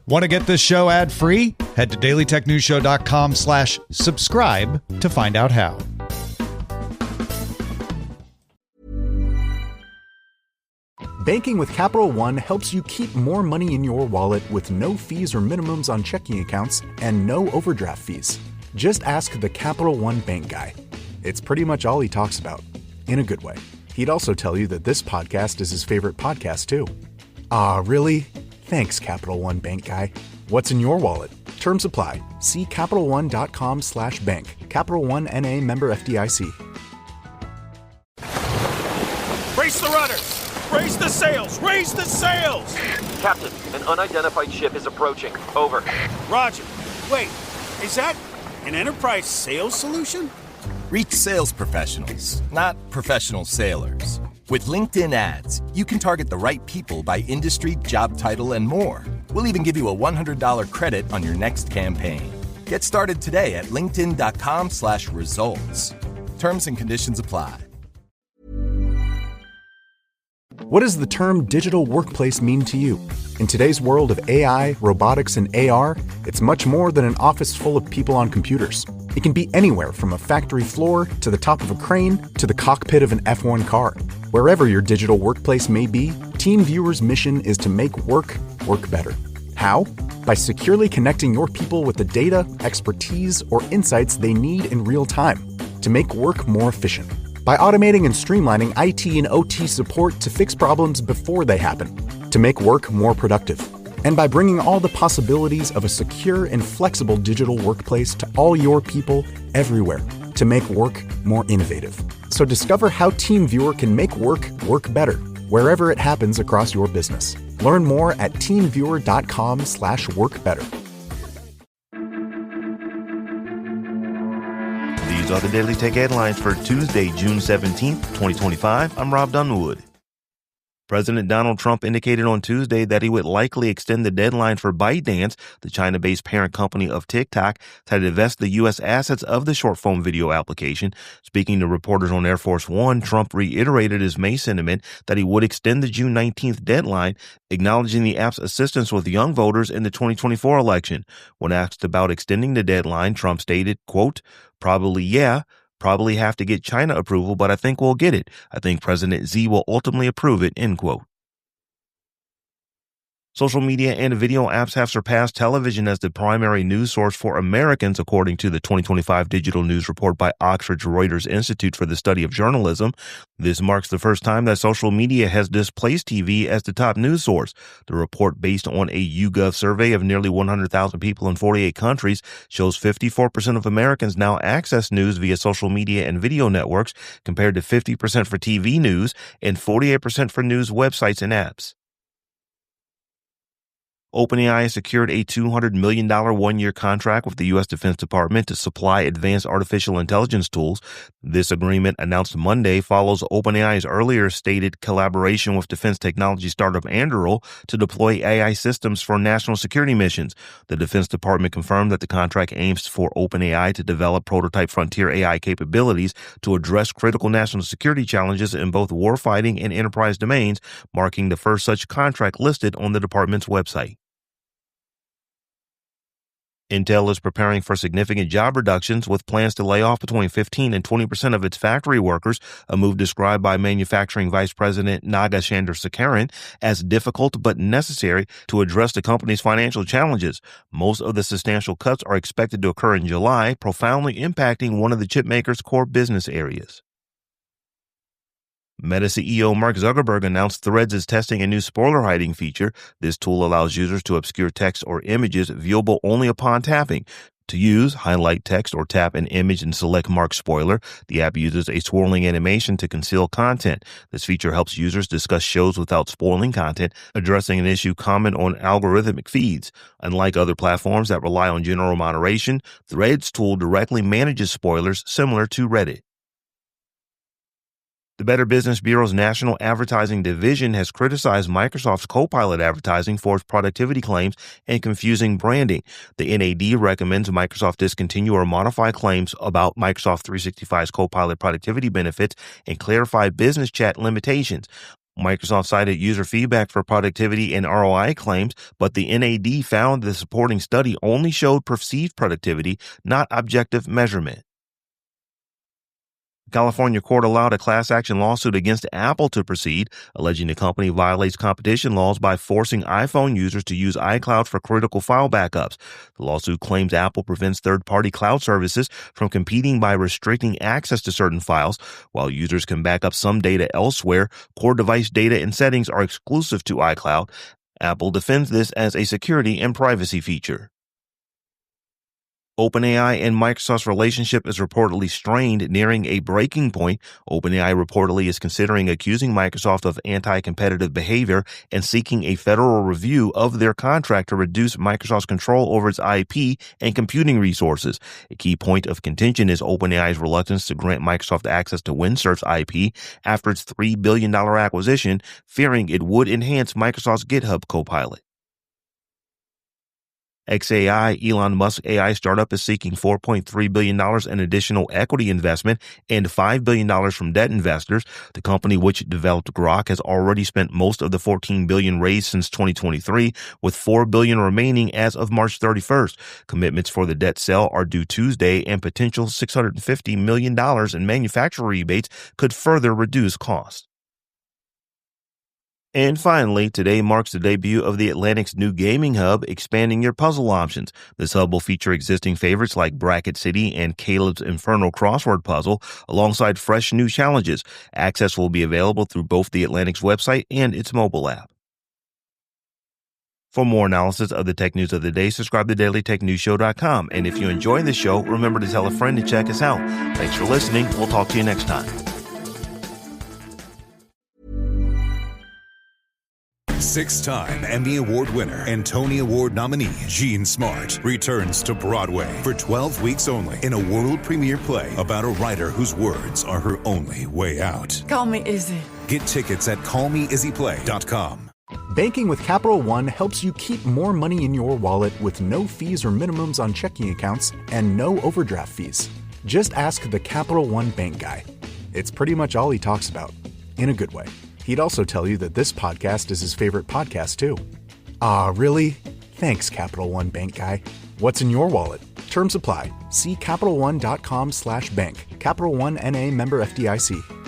Want to get this show ad-free? Head to dailytechnewsshow.com/subscribe to find out how. Banking with Capital One helps you keep more money in your wallet with no fees or minimums on checking accounts and no overdraft fees. Just ask the Capital One bank guy. It's pretty much all he talks about, in a good way. He'd also tell you that this podcast is his favorite podcast, too. Ah, really? Thanks, Capital One bank guy. What's in your wallet? Terms apply. See CapitalOne.com/bank. Capital One N.A. member FDIC. Raise the rudders! Raise the sails! Raise the sails! Captain, an unidentified ship is approaching. Over. Roger. Wait, is that an enterprise sales solution? Reach sales professionals, not professional sailors. With LinkedIn ads, you can target the right people by industry, job title, and more. We'll even give you a $100 credit on your next campaign. Get started today at linkedin.com/results. Terms and conditions apply. What does the term digital workplace mean to you? In today's world of AI, robotics, and AR, it's much more than an office full of people on computers. It can be anywhere from a factory floor to the top of a crane to the cockpit of an F1 car. Wherever your digital workplace may be, TeamViewer's mission is to make work better. How? By securely connecting your people with the data, expertise, or insights they need in real time to make work more efficient. By automating and streamlining IT and OT support to fix problems before they happen, to make work more productive. And by bringing all the possibilities of a secure and flexible digital workplace to all your people everywhere to make work more innovative. So discover how TeamViewer can make work better, wherever it happens across your business. Learn more at teamviewer.com/workbetter. These are the Daily Tech headlines for Tuesday, June 17th, 2025. I'm Rob Dunwood. President Donald Trump indicated on Tuesday that he would likely extend the deadline for ByteDance, the China-based parent company of TikTok, to divest the U.S. assets of the short-form video application. Speaking to reporters on Air Force One, Trump reiterated his May sentiment that he would extend the June 19th deadline, acknowledging the app's assistance with young voters in the 2024 election. When asked about extending the deadline, Trump stated, quote, "Probably, yeah. Probably have to get China approval, but I think we'll get it. I think President Xi will ultimately approve it," end quote. Social media and video apps have surpassed television as the primary news source for Americans, according to the 2025 Digital News Report by Oxford's Reuters Institute for the Study of Journalism. This marks the first time that social media has displaced TV as the top news source. The report, based on a YouGov survey of nearly 100,000 people in 48 countries, shows 54% of Americans now access news via social media and video networks, compared to 50% for TV news and 48% for news websites and apps. OpenAI secured a $200 million one-year contract with the U.S. Defense Department to supply advanced artificial intelligence tools. This agreement, announced Monday, follows OpenAI's earlier stated collaboration with defense technology startup Anduril to deploy AI systems for national security missions. The Defense Department confirmed that the contract aims for OpenAI to develop prototype frontier AI capabilities to address critical national security challenges in both warfighting and enterprise domains, marking the first such contract listed on the department's website. Intel is preparing for significant job reductions with plans to lay off between 15 and 20% of its factory workers, a move described by Manufacturing Vice President Naga Chandrasekaran as difficult but necessary to address the company's financial challenges. Most of the substantial cuts are expected to occur in July, profoundly impacting one of the chipmaker's core business areas. Meta CEO Mark Zuckerberg announced Threads is testing a new spoiler hiding feature. This tool allows users to obscure text or images viewable only upon tapping. To use, highlight text or tap an image and select Mark Spoiler. The app uses a swirling animation to conceal content. This feature helps users discuss shows without spoiling content, addressing an issue common on algorithmic feeds. Unlike other platforms that rely on general moderation, Threads tool directly manages spoilers, similar to Reddit. The Better Business Bureau's National Advertising Division has criticized Microsoft's Copilot advertising for its productivity claims and confusing branding. The NAD recommends Microsoft discontinue or modify claims about Microsoft 365's Copilot productivity benefits and clarify business chat limitations. Microsoft cited user feedback for productivity and ROI claims, but the NAD found the supporting study only showed perceived productivity, not objective measurement. California court allowed a class action lawsuit against Apple to proceed, alleging the company violates competition laws by forcing iPhone users to use iCloud for critical file backups. The lawsuit claims Apple prevents third-party cloud services from competing by restricting access to certain files. While users can back up some data elsewhere, core device data and settings are exclusive to iCloud. Apple defends this as a security and privacy feature. OpenAI and Microsoft's relationship is reportedly strained, nearing a breaking point. OpenAI reportedly is considering accusing Microsoft of anti-competitive behavior and seeking a federal review of their contract to reduce Microsoft's control over its IP and computing resources. A key point of contention is OpenAI's reluctance to grant Microsoft access to Windsurf's IP after its $3 billion acquisition, fearing it would enhance Microsoft's GitHub Copilot. XAI, Elon Musk's AI startup, is seeking $4.3 billion in additional equity investment and $5 billion from debt investors. The company, which developed Grok, has already spent most of the $14 billion raised since 2023, with $4 billion remaining as of March 31st. Commitments for the debt sale are due Tuesday, and potential $650 million in manufacturer rebates could further reduce costs. And finally, today marks the debut of the Atlantic's new gaming hub, expanding your puzzle options. This hub will feature existing favorites like Bracket City and Caleb's Infernal Crossword Puzzle, alongside fresh new challenges. Access will be available through both the Atlantic's website and its mobile app. For more analysis of the tech news of the day, subscribe to dailytechnewsshow.com. And if you enjoy the show, remember to tell a friend to check us out. Thanks for listening. We'll talk to you next time. Six-time Emmy Award winner and Tony Award nominee Jean Smart returns to Broadway for 12 weeks only in a world premiere play about a writer whose words are her only way out. Call me Izzy. Get tickets at callmeizzyplay.com. Banking with Capital One helps you keep more money in your wallet with no fees or minimums on checking accounts and no overdraft fees. Just ask the Capital One bank guy. It's pretty much all he talks about, in a good way. He'd also tell you that this podcast is his favorite podcast, too. Ah, really? Thanks, Capital One bank guy. What's in your wallet? Terms apply. See CapitalOne.com/bank. Capital One N.A. member FDIC.